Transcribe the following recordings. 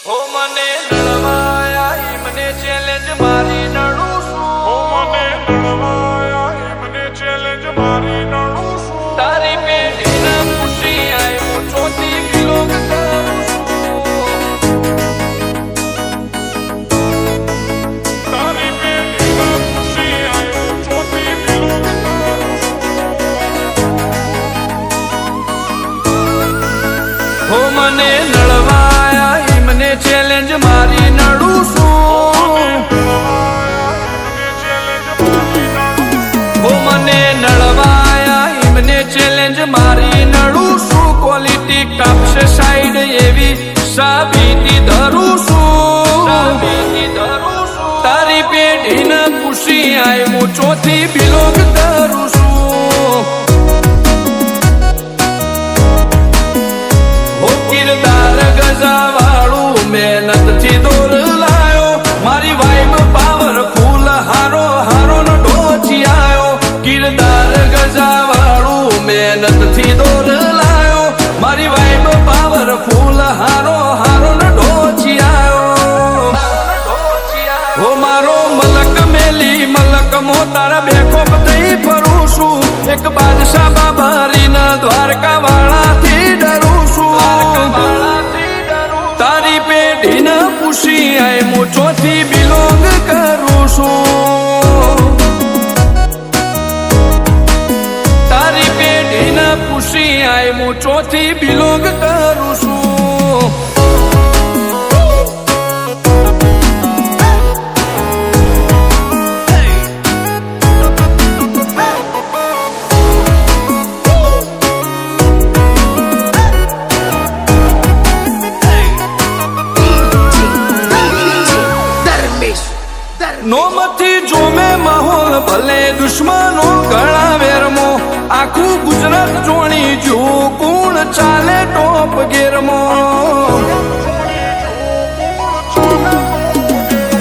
ઓ મને નળવાયા મને ચેલેન્જ મારી નડું છું. ઓ મને નળવાયા મને ચેલેન્જ મારી નડું છું. તારી પેઢીના ખુશી આવ્યો ચોથી કિલો કરું છું. તારી પેઢીના ખુશી આવ્યો ચોથી કિલો કરું છું. ઓ મને નળવાયા મને ચેલેન્જ મારી નડું છું. ઓ મને નળવાયા મને ચેલેન્જ મારી નડું છું. ક્વોલિટી કાપશે સાઈડ એવી સાબિતી ધરું છું. તારી પેઢીને ખુશી આય હું ચોથી બિલોંગ કરું છું. ઓ કિરદાર ગજાવાળું મહેનતથી દોર લાયો. મારી વાઈબ પાવરફુલ હારો હારો નો ઢોચી આયો. કિરદાર ગજાવાળું મહેનતથી દોર લાયો. મારી વાઈબ પાવરફુલ હારો હારો નો ઢોચી આયો. ઓ મારો મલક મેલી મલક મો તારા બેખોપ થઈ ફરું છું. એક બાદશાહ બાબારીના દ્વારકા વાળાથી ડરું છું. તારી પેઢીને પૂછી આય હું ચોથી બિલોંગ કરું છું. તારી પેઢીને પૂછી આય હું ચોથી બિલોંગ કરું છું. નોમથી જોમે માહોલ ભલે દુશ્મનો ઘણા વેરમો. આખું ગુજરાત જોણી જો કોણ ચાલે ટોપ ગેરમો.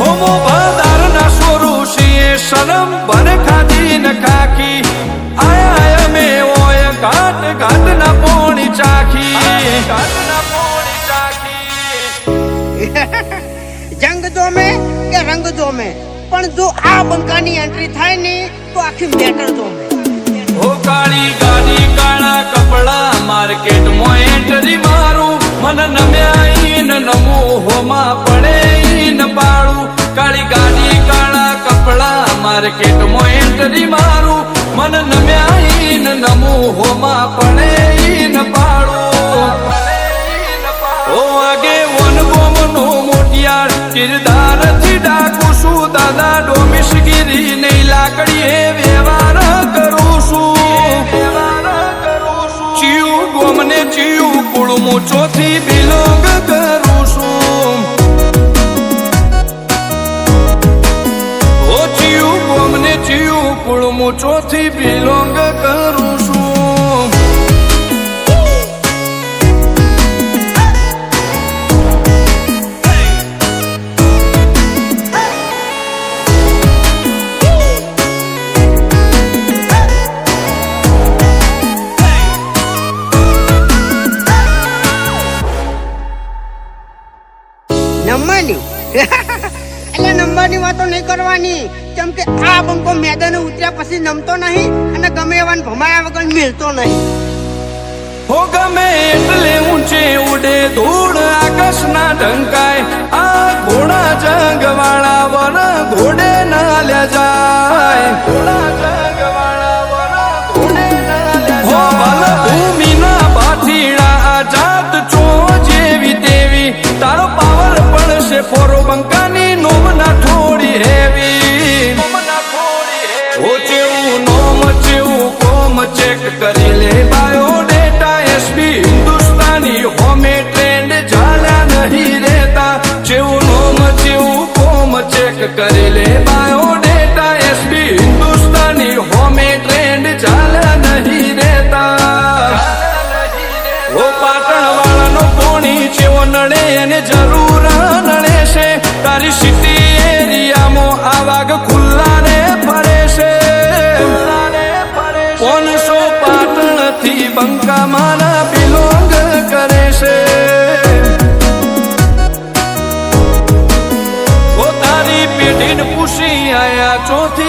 હોમો બધારના સોરુષીએ શરમ ભર ખાધી ન ખાખી. આયા અમે ઓય ઘાટ ઘાટ ના પોણી ચાખી. જંગ જોમે કે રંગ જોમે પણ જો આ બંકાની એન્ટ્રી થાય ને તો આખી મેટર જોમે. ઓ કાળી ગાડી કાળા કપડા માર્કેટમાં એન્ટ્રી મારું. મન નમ્યા ન નમું હોમાં પડે ન પાડું. કાળી ગાડી કાળા કપડા માર્કેટમાં એન્ટ્રી મારું. મન નમ્યા ન નમું હોમાં પડે ન પાડું. ઓ આગે વન ગોમનો મોટિયાર કિરદાર થી ડાકું છું. દાદા ડોમિશગીરી નહીં લાકડીએ વ્યવહાર કરું છું. ચિયું ગોમને ચિયું કુળમું ચોથી બિલોંગ કરું છું. ઓ ચિયું ગોમને ચિયું કુળમું ચોથી બિલોંગ કરું છું. નંબરની એટલે નંબરની વાતો નહીં કરવાની. કેમ કે આ બંકો મેદાને ઉતર્યા પછી નમતો નહીં અને ગમે એવાને ભમાયા વગર મિલતો નહીં. હો ગમે એટલે ઊંચે ઉડે ધૂળ આકાશના ઢંકાય. આ ઘોડા જંગવાળા વર ઘોડે ના લે જાય. હો ભલ ભૂમિના ભાથીડા આઝાદ ચો જેવી તેવી. તારો પાવર પડશે ફોરો બંકાની નોમ ના થોડી હેવી. ઓ ચેવું નોમ ચેવું કોમ ચેક કરી લે બાયોડેટા. એસબી હિન્દુસ્તાની હોમે ટ્રેન્ડ ઝાલ્યા નહીં રહેતા. ચેવું નોમ ચેવું કોમ ચેક કરી લે બાયોડેટા. એસબી હિન્દુસ્તાની હોમે ટ્રેન્ડ ઝાલ્યા નહીં રહેતા. ઓ પાટણ વાળાનો પોણી ચેવો નડે એને જરૂર નડે છે. તારી સિટી એરિયામાં આ વાઘ ખુલ્લા ને ફરે છે 500 પાટણ થી બંકા મારા બિલોંગ કરે છે ઓ તારી પેઢીને પૂછી આયા ચોથી